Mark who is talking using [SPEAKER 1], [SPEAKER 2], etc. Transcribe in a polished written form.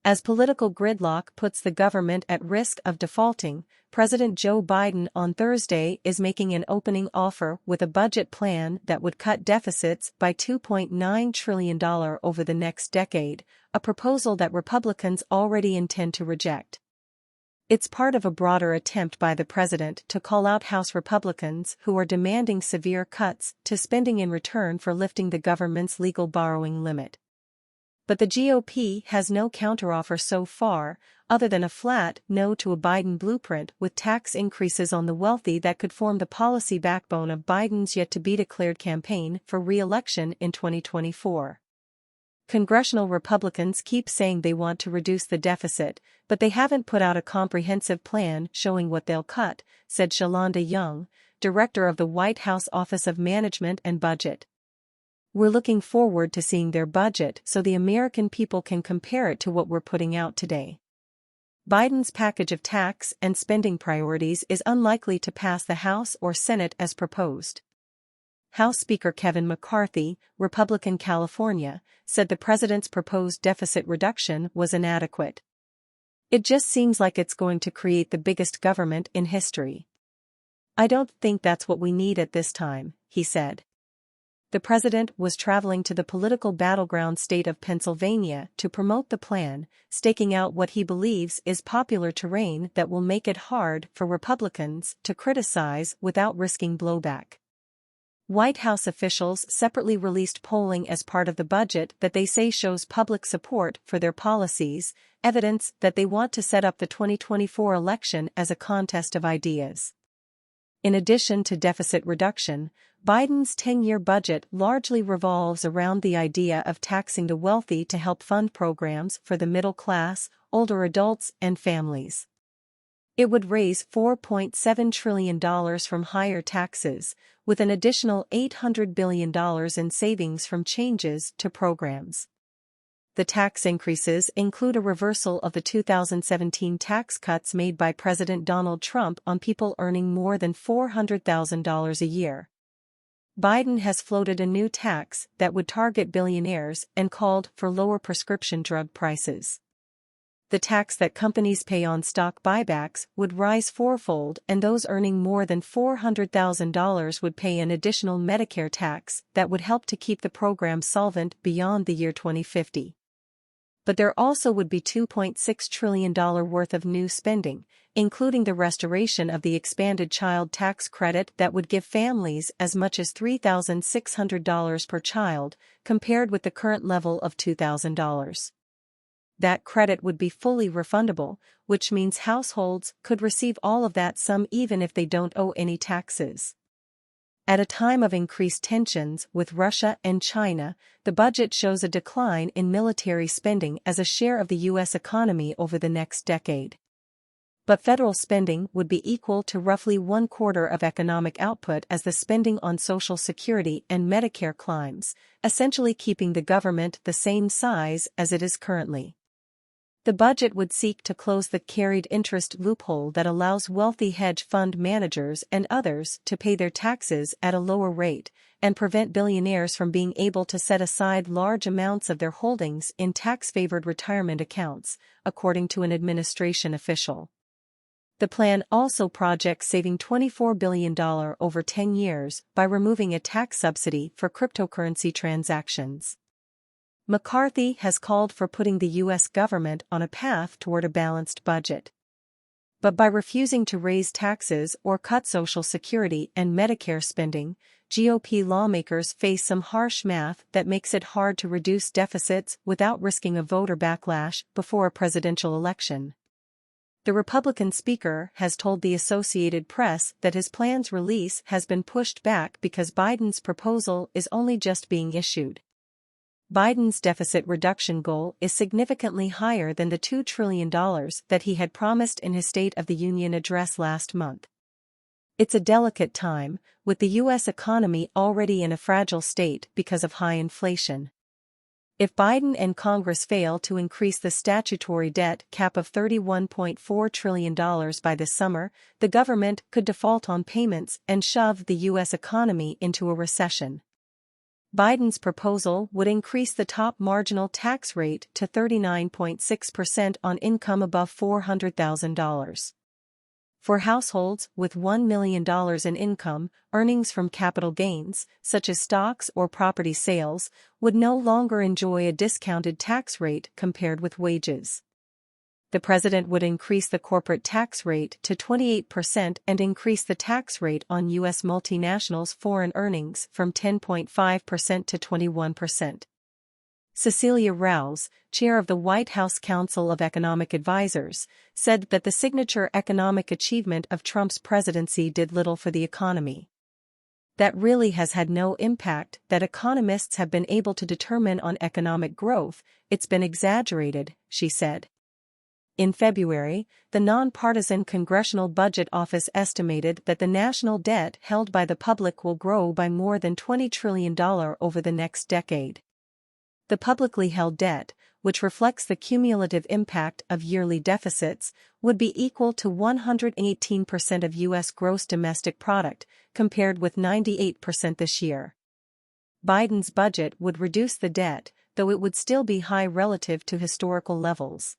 [SPEAKER 1] As political gridlock puts the government at risk of defaulting, President Joe Biden on Thursday is making an opening offer with a budget plan that would cut deficits by $2.9 trillion over the next decade, a proposal that Republicans already intend to reject. It's part of a broader attempt by the president to call out House Republicans who are demanding severe cuts to spending in return for lifting the government's legal borrowing limit. But the GOP has no counteroffer so far, other than a flat no to a Biden blueprint with tax increases on the wealthy that could form the policy backbone of Biden's yet-to-be-declared campaign for re-election in 2024. Congressional Republicans keep saying they want to reduce the deficit, but they haven't put out a comprehensive plan showing what they'll cut, said Shalonda Young, director of the White House Office of Management and Budget. We're looking forward to seeing their budget so the American people can compare it to what we're putting out today. Biden's package of tax and spending priorities is unlikely to pass the House or Senate as proposed. House Speaker Kevin McCarthy, Republican California, said the president's proposed deficit reduction was inadequate. It just seems like it's going to create the biggest government in history. I don't think that's what we need at this time, he said. The president was traveling to the political battleground state of Pennsylvania to promote the plan, staking out what he believes is popular terrain that will make it hard for Republicans to criticize without risking blowback. White House officials separately released polling as part of the budget that they say shows public support for their policies, evidence that they want to set up the 2024 election as a contest of ideas. In addition to deficit reduction, Biden's 10-year budget largely revolves around the idea of taxing the wealthy to help fund programs for the middle class, older adults, and families. It would raise $4.7 trillion from higher taxes, with an additional $800 billion in savings from changes to programs. The tax increases include a reversal of the 2017 tax cuts made by President Donald Trump on people earning more than $400,000 a year. Biden has floated a new tax that would target billionaires and called for lower prescription drug prices. The tax that companies pay on stock buybacks would rise fourfold, and those earning more than $400,000 would pay an additional Medicare tax that would help to keep the program solvent beyond the year 2050. But there also would be $2.6 trillion worth of new spending, including the restoration of the expanded child tax credit that would give families as much as $3,600 per child, compared with the current level of $2,000. That credit would be fully refundable, which means households could receive all of that sum even if they don't owe any taxes. At a time of increased tensions with Russia and China, the budget shows a decline in military spending as a share of the U.S. economy over the next decade. But federal spending would be equal to roughly 1/4 of economic output as the spending on Social Security and Medicare climbs, essentially keeping the government the same size as it is currently. The budget would seek to close the carried interest loophole that allows wealthy hedge fund managers and others to pay their taxes at a lower rate, and prevent billionaires from being able to set aside large amounts of their holdings in tax-favored retirement accounts, according to an administration official. The plan also projects saving $24 billion over 10 years by removing a tax subsidy for cryptocurrency transactions. McCarthy has called for putting the U.S. government on a path toward a balanced budget. But by refusing to raise taxes or cut Social Security and Medicare spending, GOP lawmakers face some harsh math that makes it hard to reduce deficits without risking a voter backlash before a presidential election. The Republican Speaker has told the Associated Press that his plan's release has been pushed back because Biden's proposal is only just being issued. Biden's deficit reduction goal is significantly higher than the $2 trillion that he had promised in his State of the Union address last month. It's a delicate time, with the U.S. economy already in a fragile state because of high inflation. If Biden and Congress fail to increase the statutory debt cap of $31.4 trillion by this summer, the government could default on payments and shove the U.S. economy into a recession. Biden's proposal would increase the top marginal tax rate to 39.6% on income above $400,000. For households with $1 million in income, earnings from capital gains, such as stocks or property sales, would no longer enjoy a discounted tax rate compared with wages. The president would increase the corporate tax rate to 28% and increase the tax rate on U.S. multinationals' foreign earnings from 10.5% to 21%. Cecilia Rouse, chair of the White House Council of Economic Advisers, said that the signature economic achievement of Trump's presidency did little for the economy. That really has had no impact that economists have been able to determine on economic growth. It's been exaggerated, she said. In February, the nonpartisan Congressional Budget Office estimated that the national debt held by the public will grow by more than $20 trillion over the next decade. The publicly held debt, which reflects the cumulative impact of yearly deficits, would be equal to 118% of U.S. gross domestic product, compared with 98% this year. Biden's budget would reduce the debt, though it would still be high relative to historical levels.